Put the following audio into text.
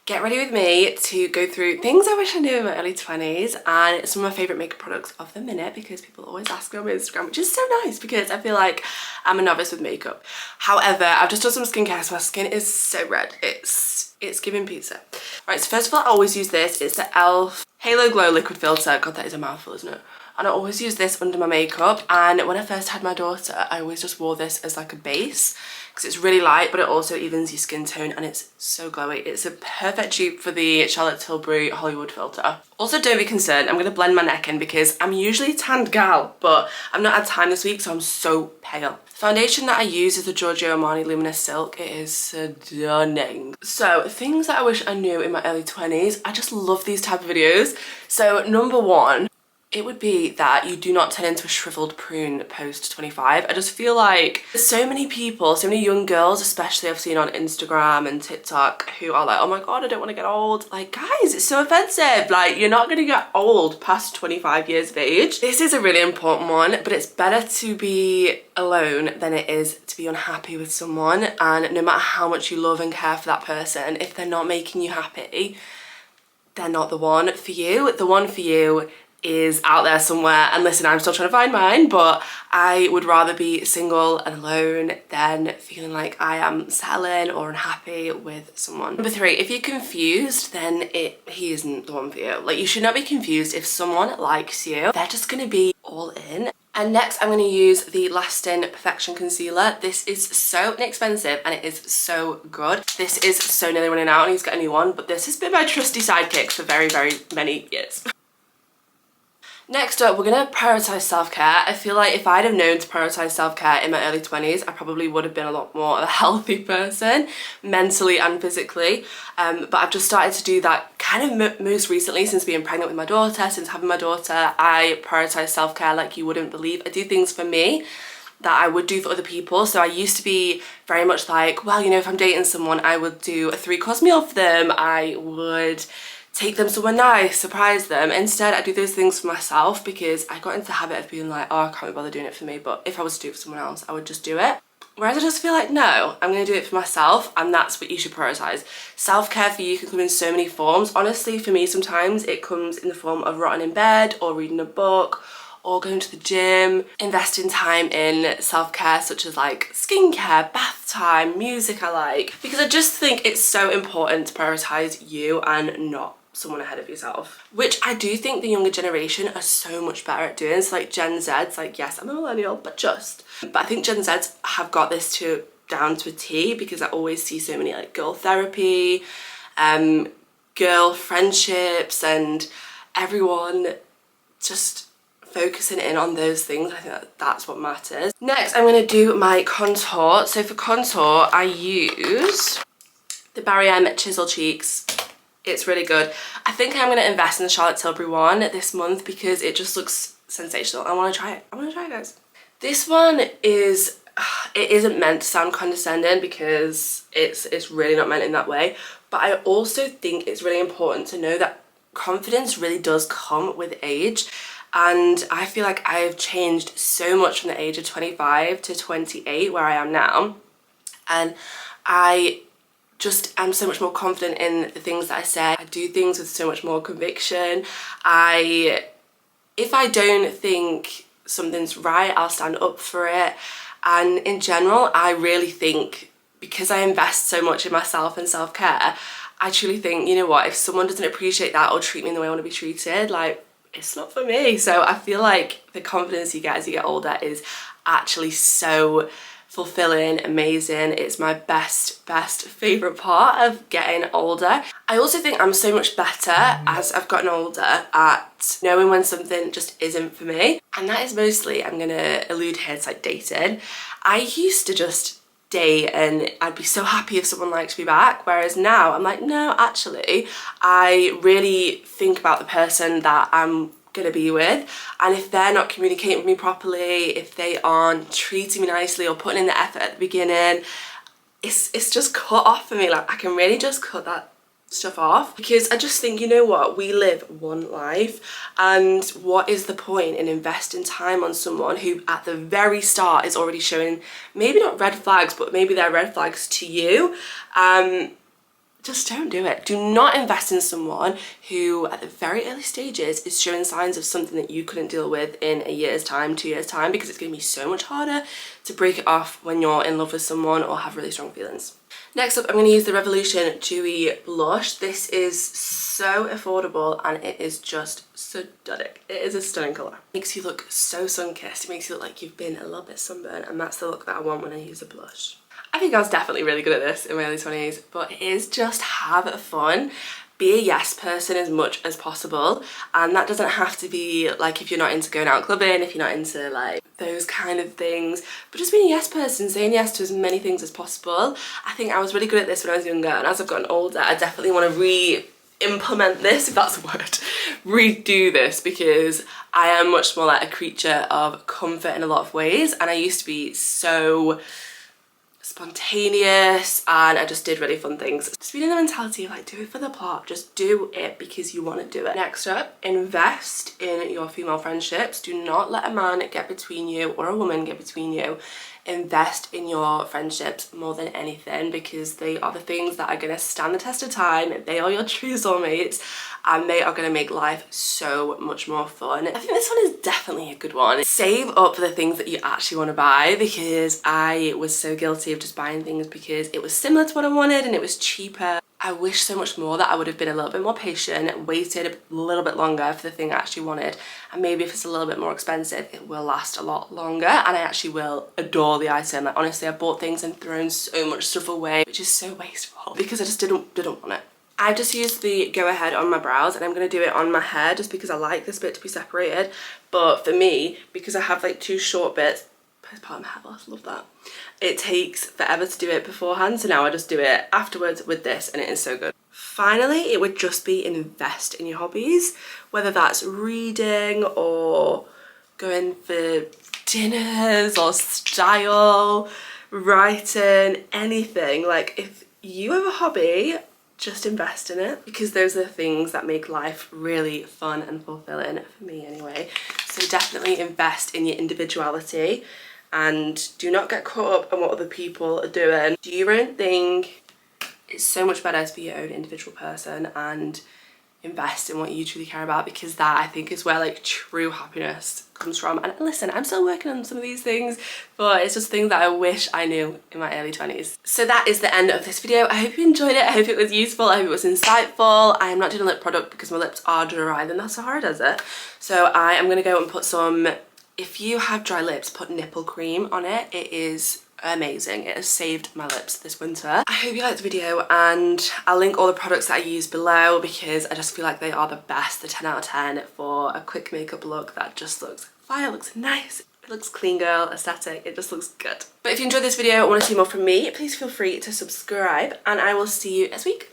get ready with me to go through things I wish I knew in my early 20s and some of my favourite makeup products of the minute, because people always ask me on my Instagram, which is so nice because I feel like I'm a novice with makeup. However, I've just done some skincare, so my skin is so red. It's giving pizza. Right, so first of all, I always use this. It's the e.l.f. Halo Glow Liquid Filter. God, that is a mouthful, isn't it? And I always use this under my makeup, and when I first had my daughter, I always just wore this as like a base because it's really light, but it also evens your skin tone and it's so glowy. It's a perfect dupe for the Charlotte Tilbury Hollywood filter. Also, don't be concerned, I'm going to blend my neck in because I'm usually a tanned gal, but I've not had time this week, so I'm so pale. The foundation that I use is the Giorgio Armani Luminous Silk. It is stunning. So, things that I wish I knew in my early 20s, I just love these type of videos. So, number one, it would be that you do not turn into a shriveled prune post 25. I just feel like there's so many people, so many young girls, especially I've seen on Instagram and TikTok, who are like, oh my god, I don't want to get old. Like, guys, it's so offensive. Like, you're not going to get old past 25 years of age. This is a really important one, but it's better to be alone than it is to be unhappy with someone. And no matter how much you love and care for that person, if they're not making you happy, they're not the one for you. The one for you is out there somewhere, and listen, I'm still trying to find mine, but I would rather be single and alone than feeling like I am settling or unhappy with someone. Number three, if you're confused, then he isn't the one for you. Like, you should not be confused. If someone likes you, they're just gonna be all in. And next, I'm going to use the Lasting Perfection Concealer. This is so inexpensive and it is so good. This is so nearly running out. I need to get a new one, but this has been my trusty sidekick for very, very many years. Next up, we're going to prioritise self-care. I feel like if I'd have known to prioritise self-care in my early 20s, I probably would have been a lot more of a healthy person, mentally and physically. But I've just started to do that kind of most recently since being pregnant with my daughter, since having my daughter. I prioritise self-care like you wouldn't believe. I do things for me that I would do for other people. So I used to be very much like, well, you know, if I'm dating someone, I would do a 3-course meal for them. I would take them somewhere nice, surprise them. Instead, I do those things for myself because I got into the habit of being like, oh, I can't be bothered doing it for me, but if I was to do it for someone else, I would just do it. Whereas I just feel like, no, I'm going to do it for myself, and that's what you should prioritise. Self-care for you can come in so many forms. Honestly, for me, sometimes it comes in the form of rotting in bed or reading a book or going to the gym, investing time in self-care such as like skincare, bath time, music I like. Because I just think it's so important to prioritise you and not someone ahead of yourself, which I do think the younger generation are so much better at doing. So like Gen Z's, like, yes, I'm a millennial, but I think Gen Z's have got this down to a T, because I always see so many like girl therapy, girl friendships, and everyone just focusing in on those things. I think that's what matters. Next, I'm going to do my contour. So for contour, I use the Barry M Chisel Cheeks. It's really good. I think I'm going to invest in the Charlotte Tilbury one this month because it just looks sensational. I want to try it. I want to try it, guys. This one is, it isn't meant to sound condescending because it's really not meant in that way. But I also think it's really important to know that confidence really does come with age. And I feel like I've changed so much from the age of 25 to 28 where I am now. And I'm so much more confident in the things that I say. I do things with so much more conviction. If I don't think something's right, I'll stand up for it. And in general, I really think, because I invest so much in myself and self-care, I truly think, you know what, if someone doesn't appreciate that or treat me in the way I want to be treated, like, it's not for me. So I feel like the confidence you get as you get older is actually so fulfilling, amazing. It's my best favourite part of getting older. I also think I'm so much better as I've gotten older at knowing when something just isn't for me. And that is mostly, I'm gonna allude here to like dating. I used to just date and I'd be so happy if someone liked me back, whereas now I'm like, no, actually, I really think about the person that I'm gonna be with, and if they're not communicating with me properly, if they aren't treating me nicely or putting in the effort at the beginning, it's just cut off for me. Like, I can really just cut that stuff off because I just think, you know what, we live one life, and what is the point in investing time on someone who at the very start is already showing maybe not red flags, but maybe they're red flags to you. just don't do it. Do not invest in someone who at the very early stages is showing signs of something that you couldn't deal with in a year's time, 2 years time, because it's going to be so much harder to break it off when you're in love with someone or have really strong feelings. Next up, I'm going to use the Revolution Dewy Blush. This is so affordable and it is just stunning. It is a stunning colour. It makes you look so sun-kissed. It makes you look like you've been a little bit sunburned, and that's the look that I want when I use a blush. I think I was definitely really good at this in my early 20s, but it is just have fun. Be a yes person as much as possible, and that doesn't have to be like if you're not into going out clubbing, if you're not into like those kind of things, but just being a yes person, saying yes to as many things as possible. I think I was really good at this when I was younger, and as I've gotten older I definitely want to re-implement this, if that's a word, redo this, because I am much more like a creature of comfort in a lot of ways, and I used to be so spontaneous and I just did really fun things. Just being in the mentality of like, do it for the plot, just do it because you want to do it. Next up, invest in your female friendships. Do not let a man get between you or a woman get between you. Invest in your friendships more than anything, because they are the things that are going to stand the test of time. They are your true soulmates and they are going to make life so much more fun. I think this one is definitely a good one. Save up for the things that you actually want to buy, because I was so guilty of just buying things because it was similar to what I wanted and it was cheaper. I wish so much more that I would have been a little bit more patient, waited a little bit longer for the thing I actually wanted, and maybe if it's a little bit more expensive it will last a lot longer and I actually will adore the item. Like honestly, I've bought things and thrown so much stuff away, which is so wasteful because I just didn't want it. I've just used the Go Ahead on my brows, and I'm going to do it on my hair just because I like this bit to be separated, but for me, because I have like two short bits, part of my hair loss, love that, it takes forever to do it beforehand, so now I just do it afterwards with this and it is so good. Finally, it would just be invest in your hobbies, whether that's reading or going for dinners or style, writing, anything. Like if you have a hobby, just invest in it, because those are the things that make life really fun and fulfilling, for me anyway. So definitely invest in your individuality and do not get caught up on what other people are doing. Do your own thing. It's so much better to be your own individual person and invest in what you truly care about, because that I think is where like true happiness comes from. And listen, I'm still working on some of these things, but it's just things that I wish I knew in my early 20s. So that is the end of this video. I hope you enjoyed it. I hope it was useful. I hope it was insightful. I am not doing a lip product because my lips are dry, then that's Sahara does it. So I am gonna go and put some, if you have dry lips, put nipple cream on it. It is amazing. It has saved my lips this winter. I hope you liked the video, and I'll link all the products that I use below because I just feel like they are the best, the 10 out of 10 for a quick makeup look that just looks fire, looks nice, it looks clean girl aesthetic, it just looks good. But if you enjoyed this video and want to see more from me, please feel free to subscribe and I will see you next week.